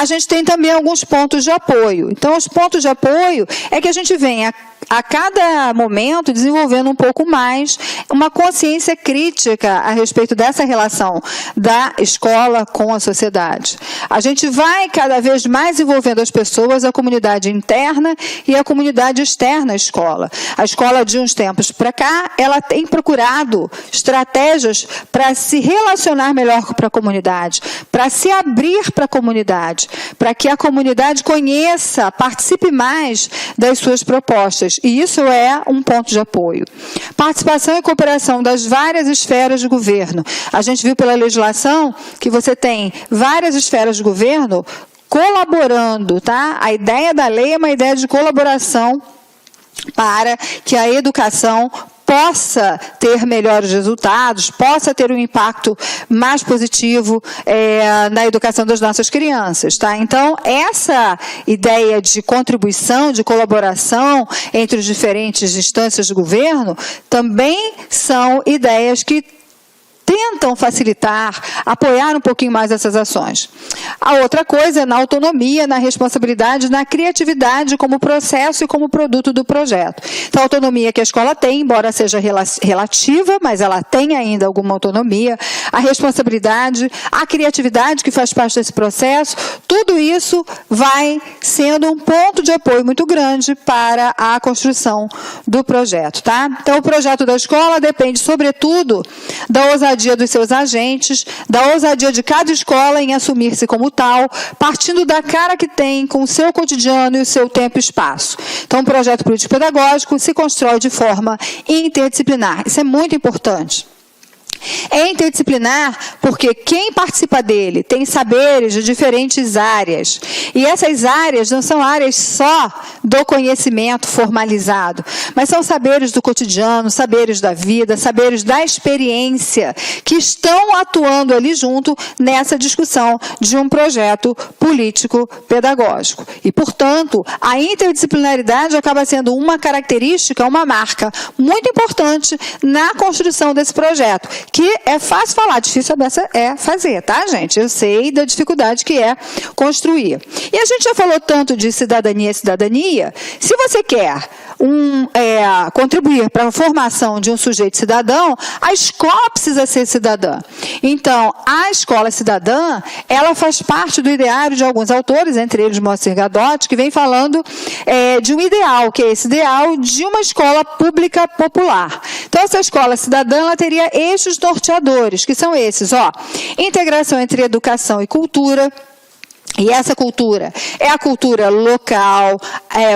a gente tem também alguns pontos de apoio. Então, os pontos de apoio é que a gente vem a cada momento desenvolvendo um pouco mais uma consciência crítica a respeito dessa relação da escola com a sociedade. A gente vai cada vez mais envolvendo as pessoas, a comunidade interna e a comunidade externa à escola. A escola, de uns tempos para cá, ela tem procurado estratégias para se relacionar melhor para a comunidade, para se abrir para a comunidade, para que a comunidade conheça, participe mais das suas propostas. E isso é um ponto de apoio. Participação e cooperação das várias esferas de governo. A gente viu pela legislação que você tem várias esferas de governo colaborando, tá? A ideia da lei é uma ideia de colaboração para que a educação possa ter melhores resultados, possa ter um impacto mais positivo na educação das nossas crianças, tá? Então, essa ideia de contribuição, de colaboração entre as diferentes instâncias de governo, também são ideias que tentam facilitar, apoiar um pouquinho mais essas ações. A outra coisa é na autonomia, na responsabilidade, na criatividade como processo e como produto do projeto. Então, a autonomia que a escola tem, embora seja relativa, mas ela tem ainda alguma autonomia, a responsabilidade, a criatividade que faz parte desse processo, tudo isso vai sendo um ponto de apoio muito grande para a construção do projeto, tá? Então, o projeto da escola depende, sobretudo, da ousadia dos seus agentes, da ousadia de cada escola em assumir-se como tal, partindo da cara que tem com o seu cotidiano e o seu tempo e espaço. Então, o projeto político-pedagógico se constrói de forma interdisciplinar. Isso é muito importante. É interdisciplinar porque quem participa dele tem saberes de diferentes áreas. E essas áreas não são áreas só do conhecimento formalizado, mas são saberes do cotidiano, saberes da vida, saberes da experiência, que estão atuando ali junto nessa discussão de um projeto político-pedagógico. E, portanto, a interdisciplinaridade acaba sendo uma característica, uma marca muito importante na construção desse projeto, que é fácil falar, difícil é fazer, tá, gente? Eu sei da dificuldade que é construir. E a gente já falou tanto de cidadania e cidadania. Se você quer contribuir para a formação de um sujeito cidadão, a escola precisa ser cidadã. Então, a escola cidadã, ela faz parte do ideário de alguns autores, entre eles Moacir Gadotti, que vem falando de um ideal, que é esse ideal de uma escola pública popular. Então, essa escola cidadã, ela teria eixos norteadores, que são esses, integração entre educação e cultura. E essa cultura é a cultura local,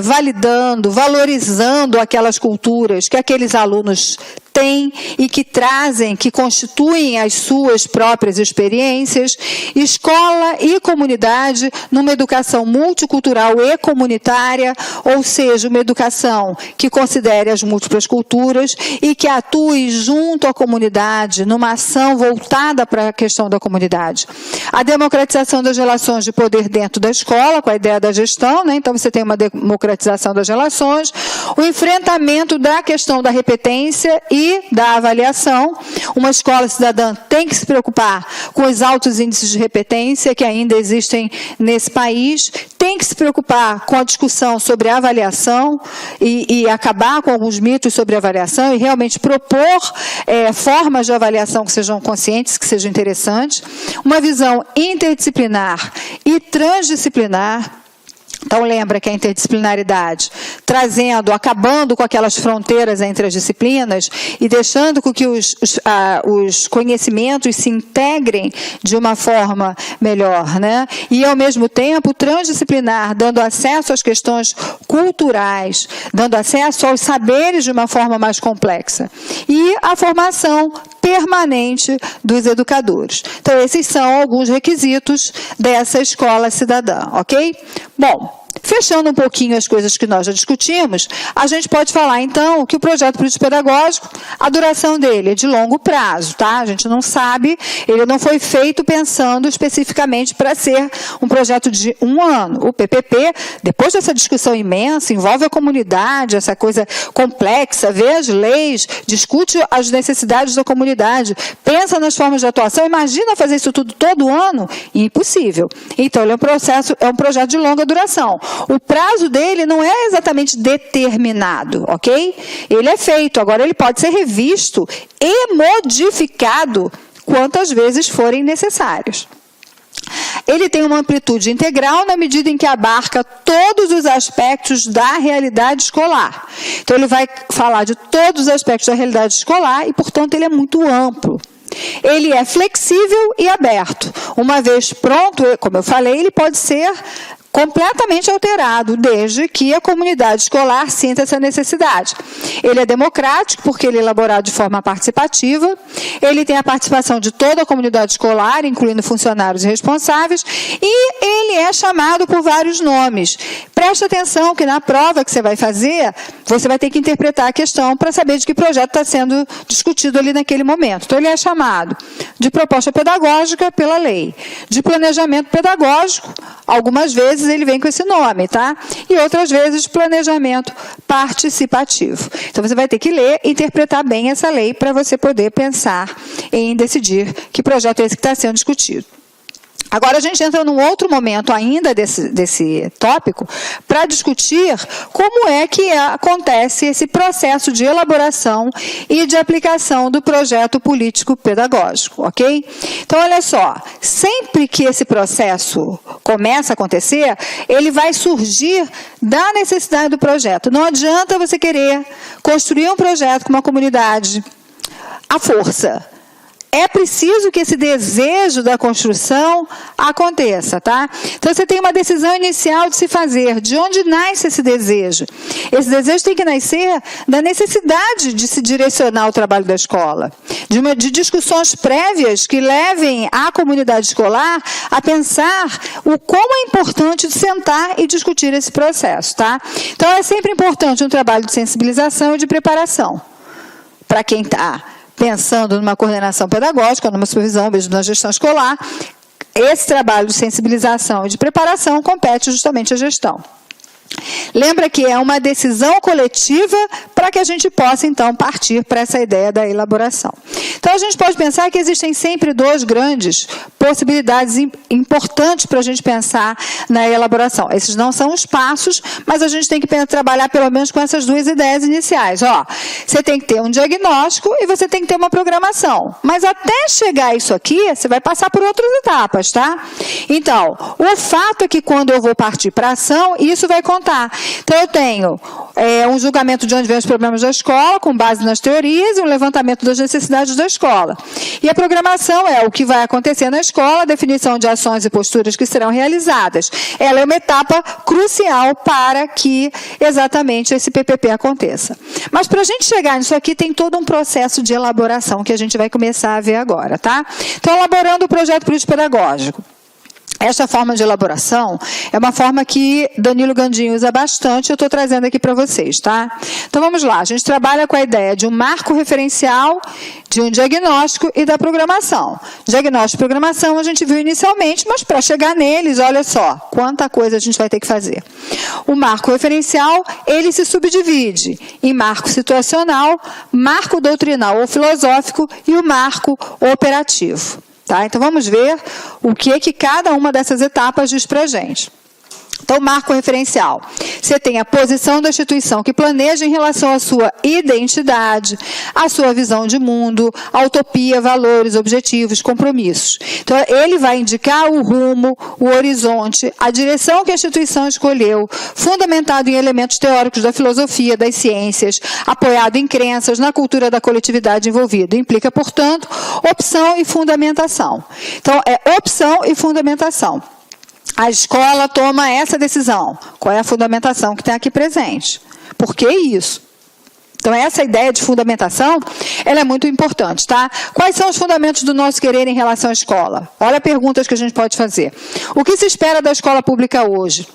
validando, valorizando aquelas culturas que aqueles alunos têm e que trazem, que constituem as suas próprias experiências. Escola e comunidade numa educação multicultural e comunitária, ou seja, uma educação que considere as múltiplas culturas e que atue junto à comunidade, numa ação voltada para a questão da comunidade. A democratização das relações de poder dentro da escola, com a ideia da gestão, né? Então você tem uma democratização das relações, o enfrentamento da questão da repetência e da avaliação. Uma escola cidadã tem que se preocupar com os altos índices de repetência que ainda existem nesse país, tem que se preocupar com a discussão sobre a avaliação e acabar com alguns mitos sobre a avaliação e realmente propor formas de avaliação que sejam conscientes, que sejam interessantes. Uma visão interdisciplinar e transdisciplinar. Então, lembra que a interdisciplinaridade, acabando com aquelas fronteiras entre as disciplinas e deixando com que os conhecimentos se integrem de uma forma melhor, né? E, ao mesmo tempo, transdisciplinar, dando acesso às questões culturais, dando acesso aos saberes de uma forma mais complexa. E a formação permanente dos educadores. Então, esses são alguns requisitos dessa escola cidadã, ok? Bom, fechando um pouquinho as coisas que nós já discutimos, a gente pode falar, então, que o projeto político-pedagógico, a duração dele é de longo prazo, tá? A gente não sabe, ele não foi feito pensando especificamente para ser um projeto de 1 ano. O PPP, depois dessa discussão imensa, envolve a comunidade, essa coisa complexa, vê as leis, discute as necessidades da comunidade, pensa nas formas de atuação, imagina fazer isso tudo todo ano? Impossível. Então, ele é um projeto de longa duração. O prazo dele não é exatamente determinado, ok? Ele é feito, agora ele pode ser revisto e modificado quantas vezes forem necessários. Ele tem uma amplitude integral na medida em que abarca todos os aspectos da realidade escolar. Então, ele vai falar de todos os aspectos da realidade escolar e, portanto, ele é muito amplo. Ele é flexível e aberto. Uma vez pronto, como eu falei, ele pode ser completamente alterado, desde que a comunidade escolar sinta essa necessidade. Ele é democrático, porque ele é elaborado de forma participativa, ele tem a participação de toda a comunidade escolar, incluindo funcionários e responsáveis, e ele é chamado por vários nomes. Preste atenção que na prova que você vai fazer, você vai ter que interpretar a questão para saber de que projeto está sendo discutido ali naquele momento. Então, ele é chamado de proposta pedagógica pela lei, de planejamento pedagógico, algumas vezes ele vem com esse nome, tá? E outras vezes planejamento participativo. Então, você vai ter que ler e interpretar bem essa lei para você poder pensar em decidir que projeto é esse que está sendo discutido. Agora, a gente entra num outro momento ainda desse tópico para discutir como é que acontece esse processo de elaboração e de aplicação do projeto político-pedagógico, ok? Então, olha só, sempre que esse processo começa a acontecer, ele vai surgir da necessidade do projeto. Não adianta você querer construir um projeto com uma comunidade à força. É preciso que esse desejo da construção aconteça, tá? Então, você tem uma decisão inicial de se fazer. De onde nasce esse desejo? Esse desejo tem que nascer da necessidade de se direcionar o trabalho da escola, de discussões prévias que levem a comunidade escolar a pensar o como é importante sentar e discutir esse processo, tá? Então, é sempre importante um trabalho de sensibilização e de preparação para quem está pensando numa coordenação pedagógica, numa supervisão, mesmo na gestão escolar. Esse trabalho de sensibilização e de preparação compete justamente à gestão. Lembra que é uma decisão coletiva para que a gente possa, então, partir para essa ideia da elaboração. Então, a gente pode pensar que existem sempre duas grandes possibilidades importantes para a gente pensar na elaboração. Esses não são os passos, mas a gente tem que trabalhar pelo menos com essas duas ideias iniciais. Ó, você tem que ter um diagnóstico e você tem que ter uma programação. Mas até chegar a isso aqui, você vai passar por outras etapas, tá? Então, o fato é que quando eu vou partir para a ação, isso vai contar. Então, eu tenho um julgamento de onde vem os problemas da escola, com base nas teorias, e um levantamento das necessidades da escola. E a programação é o que vai acontecer na escola, a definição de ações e posturas que serão realizadas. Ela é uma etapa crucial para que exatamente esse PPP aconteça. Mas, para a gente chegar nisso aqui, tem todo um processo de elaboração que a gente vai começar a ver agora, tá? Então, elaborando o projeto político-pedagógico. Essa forma de elaboração é uma forma que Danilo Gandin usa bastante, eu estou trazendo aqui para vocês, tá? Então, vamos lá. A gente trabalha com a ideia de um marco referencial, de um diagnóstico e da programação. Diagnóstico e programação a gente viu inicialmente, mas para chegar neles, olha só, quanta coisa a gente vai ter que fazer. O marco referencial, ele se subdivide em marco situacional, marco doutrinal ou filosófico e o marco operativo. Tá? Então, vamos ver o que cada uma dessas etapas diz para a gente. Então, marco referencial. Você tem a posição da instituição que planeja em relação à sua identidade, à sua visão de mundo, a utopia, valores, objetivos, compromissos. Então, ele vai indicar o rumo, o horizonte, a direção que a instituição escolheu, fundamentado em elementos teóricos da filosofia, das ciências, apoiado em crenças, na cultura da coletividade envolvida. Implica, portanto, opção e fundamentação. Então, é opção e fundamentação. A escola toma essa decisão. Qual é a fundamentação que está aqui presente? Por que isso? Então, essa ideia de fundamentação, ela é muito importante, tá? Quais são os fundamentos do nosso querer em relação à escola? Olha perguntas que a gente pode fazer. O que se espera da escola pública hoje?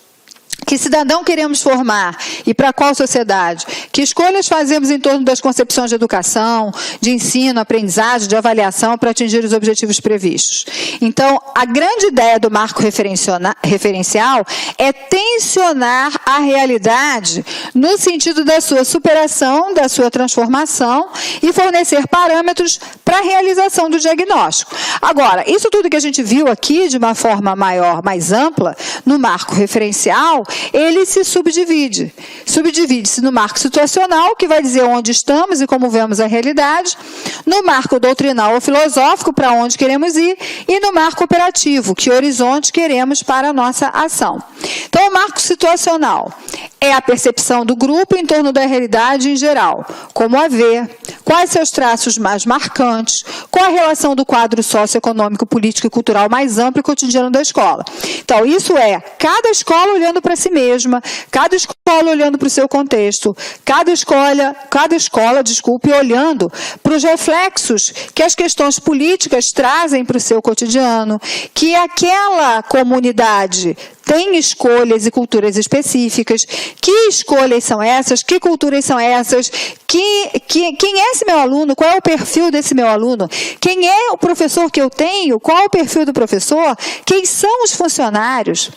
Que cidadão queremos formar e para qual sociedade? Que escolhas fazemos em torno das concepções de educação, de ensino, aprendizagem, de avaliação para atingir os objetivos previstos? Então, a grande ideia do marco referencial é tensionar a realidade no sentido da sua superação, da sua transformação e fornecer parâmetros para a realização do diagnóstico. Agora, isso tudo que a gente viu aqui de uma forma maior, mais ampla, no marco referencial, ele se subdivide. Subdivide-se no marco situacional, que vai dizer onde estamos e como vemos a realidade, no marco doutrinal ou filosófico, para onde queremos ir, e no marco operativo, que horizonte queremos para a nossa ação. Então, o marco situacional é a percepção do grupo em torno da realidade em geral, como a ver, quais seus traços mais marcantes, qual a relação do quadro socioeconômico, político e cultural mais amplo e cotidiano da escola. Então, isso é cada escola olhando para si mesma, cada escola olhando para o seu contexto, cada escola, olhando para os reflexos que as questões políticas trazem para o seu cotidiano, que aquela comunidade tem escolhas e culturas específicas. Que escolhas são essas? Que culturas são essas? Quem é esse meu aluno? Qual é o perfil desse meu aluno? Quem é o professor que eu tenho? Qual é o perfil do professor? Quem são os funcionários?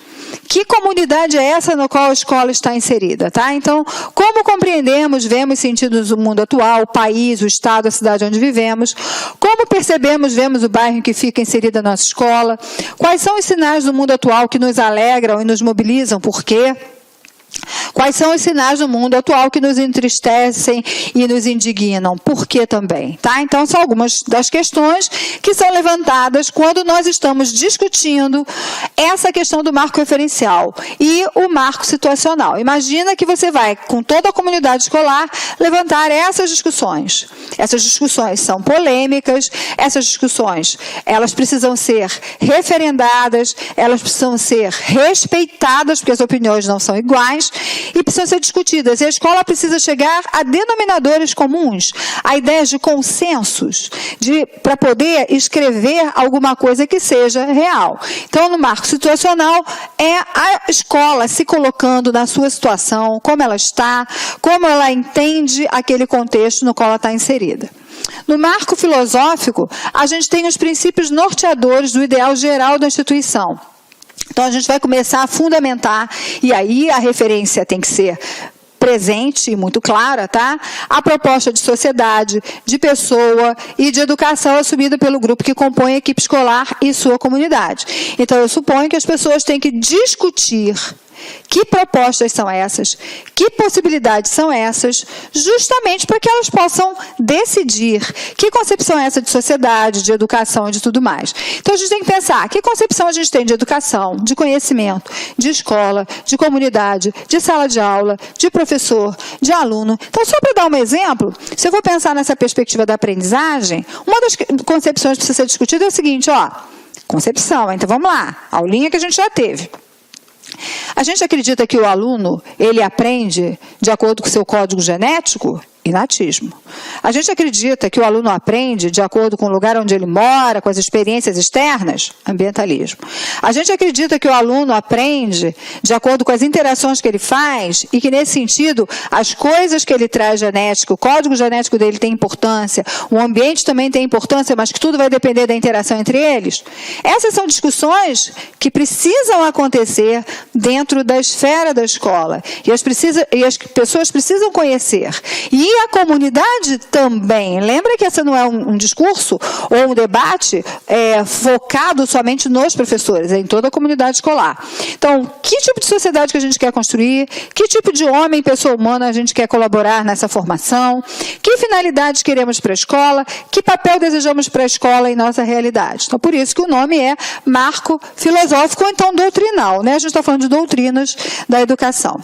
Que comunidade é essa no qual a escola está inserida? Tá? Então, como compreendemos, vemos sentidos do mundo atual, o país, o estado, a cidade onde vivemos? Como percebemos, vemos o bairro em que fica inserida a nossa escola? Quais são os sinais do mundo atual que nos alegram e nos mobilizam? Por quê? Quais são os sinais do mundo atual que nos entristecem e nos indignam? Por que também? Tá? Então, são algumas das questões que são levantadas quando nós estamos discutindo essa questão do marco referencial e o marco situacional. Imagina que você vai, com toda a comunidade escolar, levantar essas discussões. Essas discussões são polêmicas, essas discussões, elas precisam ser referendadas, elas precisam ser respeitadas, porque as opiniões não são iguais, e precisam ser discutidas. E a escola precisa chegar a denominadores comuns, a ideias de consensos, para poder escrever alguma coisa que seja real. Então, no marco situacional, é a escola se colocando na sua situação, como ela está, como ela entende aquele contexto no qual ela está inserida. No marco filosófico, a gente tem os princípios norteadores do ideal geral da instituição. Então, a gente vai começar a fundamentar, e aí a referência tem que ser presente e muito clara, tá? A proposta de sociedade, de pessoa e de educação assumida pelo grupo que compõe a equipe escolar e sua comunidade. Então, eu suponho que as pessoas têm que discutir que propostas são essas, que possibilidades são essas, justamente para que elas possam decidir que concepção é essa de sociedade, de educação e de tudo mais. Então, a gente tem que pensar que concepção a gente tem de educação, de conhecimento, de escola, de comunidade, de sala de aula, de professor, de aluno. Então, só para dar um exemplo, se eu vou pensar nessa perspectiva da aprendizagem, uma das concepções que precisa ser discutida é o seguinte, concepção, então vamos lá, aulinha que a gente já teve. A gente acredita que o aluno, ele aprende de acordo com o seu código genético? Inatismo. A gente acredita que o aluno aprende de acordo com o lugar onde ele mora, com as experiências externas? Ambientalismo. A gente acredita que o aluno aprende de acordo com as interações que ele faz e que, nesse sentido, as coisas que ele traz genético, o código genético dele tem importância, o ambiente também tem importância, mas que tudo vai depender da interação entre eles? Essas são discussões que precisam acontecer dentro da esfera da escola. E as pessoas precisam conhecer. E a comunidade também. Lembra que essa não é um discurso ou um debate focado somente nos professores, é em toda a comunidade escolar. Então, que tipo de sociedade que a gente quer construir? Que tipo de homem, pessoa humana, a gente quer colaborar nessa formação? Que finalidades queremos para a escola? Que papel desejamos para a escola em nossa realidade? Então, por isso que o nome é marco filosófico ou então doutrinal, né? A gente está falando de doutrinas da educação.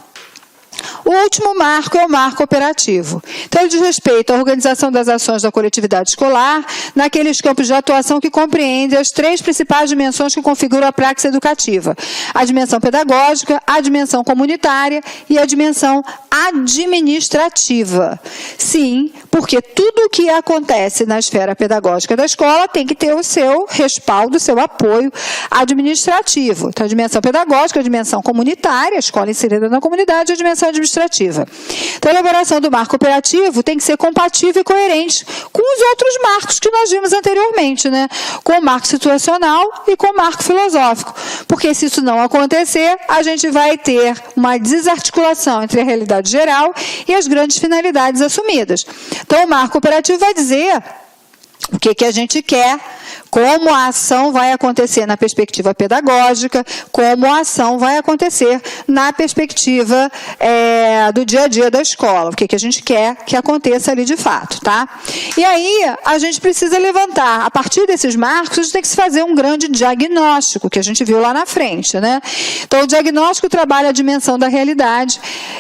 O último marco é o marco operativo. Então, ele diz respeito à organização das ações da coletividade escolar naqueles campos de atuação que compreendem as três principais dimensões que configuram a praxis educativa. A dimensão pedagógica, a dimensão comunitária e a dimensão administrativa. Sim, Porque tudo o que acontece na esfera pedagógica da escola tem que ter o seu respaldo, o seu apoio administrativo. Então, a dimensão pedagógica, a dimensão comunitária, a escola inserida na comunidade, e a dimensão administrativa. Então, a elaboração do marco operativo tem que ser compatível e coerente com os outros marcos que nós vimos anteriormente, né? Com o marco situacional e com o marco filosófico. Porque se isso não acontecer, a gente vai ter uma desarticulação entre a realidade geral e as grandes finalidades assumidas. Então, o marco operativo vai dizer o que a gente quer, como a ação vai acontecer na perspectiva pedagógica, como a ação vai acontecer na perspectiva do dia a dia da escola, o que a gente quer que aconteça ali de fato, tá? E aí, a gente precisa levantar, a partir desses marcos, a gente tem que se fazer um grande diagnóstico, que a gente viu lá na frente, né? Então, o diagnóstico trabalha a dimensão da realidade,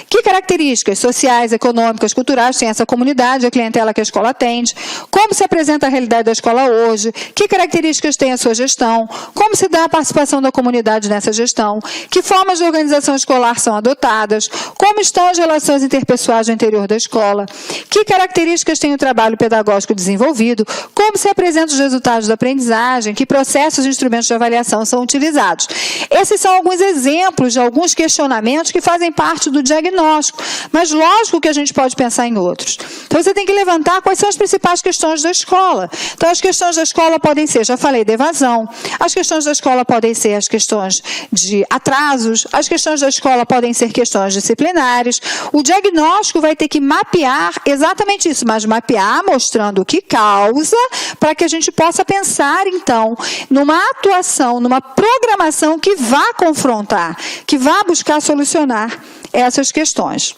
que características sociais, econômicas, culturais tem essa comunidade, a clientela que a escola atende, como se apresenta a realidade da escola hoje, que características tem a sua gestão, como se dá a participação da comunidade nessa gestão, que formas de organização escolar são adotadas, como estão as relações interpessoais no interior da escola, que características tem o trabalho pedagógico desenvolvido, como se apresentam os resultados da aprendizagem, que processos e instrumentos de avaliação são utilizados. Esses são alguns exemplos de alguns questionamentos que fazem parte do diagnóstico, mas lógico que a gente pode pensar em outros. Então, você tem que levantar quais são as principais questões da escola. Então, as questões da escola podem ser, já falei, de evasão. As questões da escola podem ser as questões de atrasos. As questões da escola podem ser questões disciplinares. O diagnóstico vai ter que mapear exatamente isso, mas mapear mostrando o que causa, para que a gente possa pensar, então, numa atuação, numa programação que vá confrontar, que vá buscar solucionar essas questões.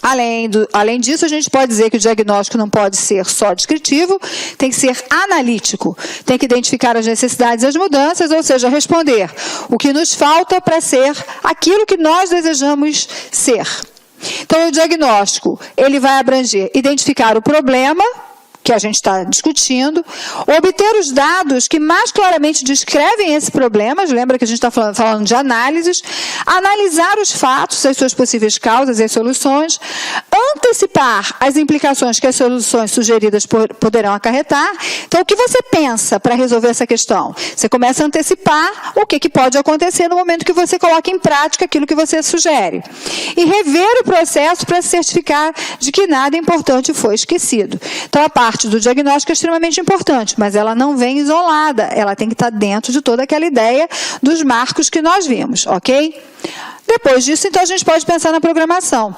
Além disso, a gente pode dizer que o diagnóstico não pode ser só descritivo, tem que ser analítico, tem que identificar as necessidades e as mudanças, ou seja, responder o que nos falta para ser aquilo que nós desejamos ser. Então, o diagnóstico, ele vai abranger identificar o problema que a gente está discutindo, obter os dados que mais claramente descrevem esse problema, lembra que a gente está falando de análises, analisar os fatos, as suas possíveis causas e as soluções, antecipar as implicações que as soluções sugeridas poderão acarretar. Então, o que você pensa para resolver essa questão? Você começa a antecipar o que pode acontecer no momento que você coloca em prática aquilo que você sugere. E rever o processo para se certificar de que nada importante foi esquecido. Então, a parte do diagnóstico é extremamente importante, mas ela não vem isolada, ela tem que estar dentro de toda aquela ideia dos marcos que nós vimos, ok? Depois disso, então, a gente pode pensar na programação.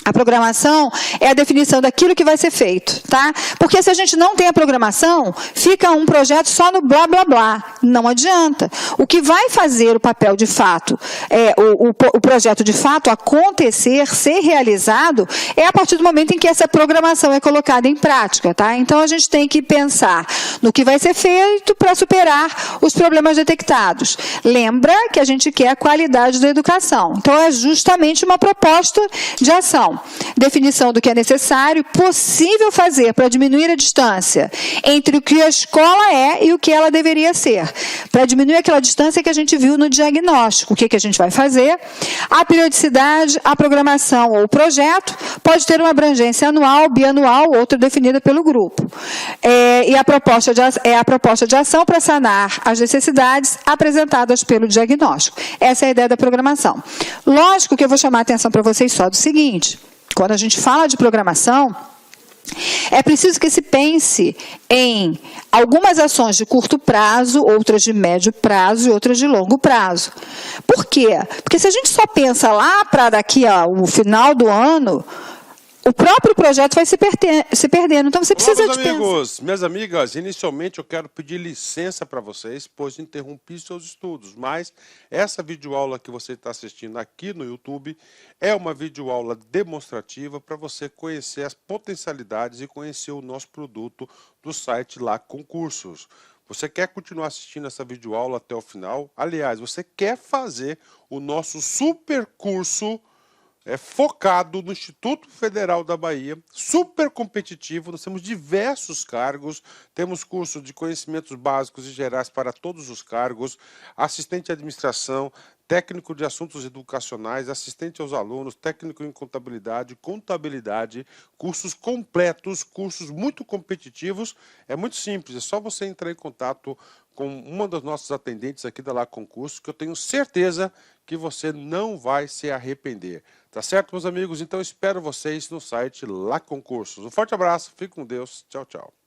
A programação é a definição daquilo que vai ser feito, tá? Porque se a gente não tem a programação, fica um projeto só no blá, blá, blá. Não adianta. O que vai fazer o papel de fato, o projeto de fato acontecer, ser realizado, é a partir do momento em que essa programação é colocada em prática, tá? Então, a gente tem que pensar no que vai ser feito para superar os problemas detectados. Lembra que a gente quer a qualidade da educação. Então, é justamente uma proposta de ação. Definição do que é necessário, possível fazer para diminuir a distância entre o que a escola é e o que ela deveria ser. Para diminuir aquela distância que a gente viu no diagnóstico. O que a gente vai fazer? A periodicidade, a programação ou o projeto pode ter uma abrangência anual, bianual, outra definida pelo grupo. E a proposta de ação para sanar as necessidades apresentadas pelo diagnóstico. Essa é a ideia da programação. Lógico que eu vou chamar a atenção para vocês só do seguinte: quando a gente fala de programação, é preciso que se pense em algumas ações de curto prazo, outras de médio prazo e outras de longo prazo. Por quê? Porque se a gente só pensa lá para daqui ao final do ano, o próprio projeto vai se perdendo. Então, você precisa Olá, meus de amigos, minhas amigas, inicialmente eu quero pedir licença para vocês, pois interrompi seus estudos, mas essa videoaula que você está assistindo aqui no YouTube é uma videoaula demonstrativa para você conhecer as potencialidades e conhecer o nosso produto do site lá Concursos. Você quer continuar assistindo essa videoaula até o final? Aliás, você quer fazer o nosso super curso focado no Instituto Federal da Bahia, super competitivo, nós temos diversos cargos, temos curso de conhecimentos básicos e gerais para todos os cargos, assistente de administração, técnico de assuntos educacionais, assistente aos alunos, técnico em contabilidade, contabilidade, cursos completos, cursos muito competitivos. É muito simples, é só você entrar em contato com uma das nossas atendentes aqui da Lá Concursos, que eu tenho certeza que você não vai se arrepender. Tá certo, meus amigos? Então espero vocês no site Lá Concursos. Um forte abraço, fique com Deus, tchau, tchau.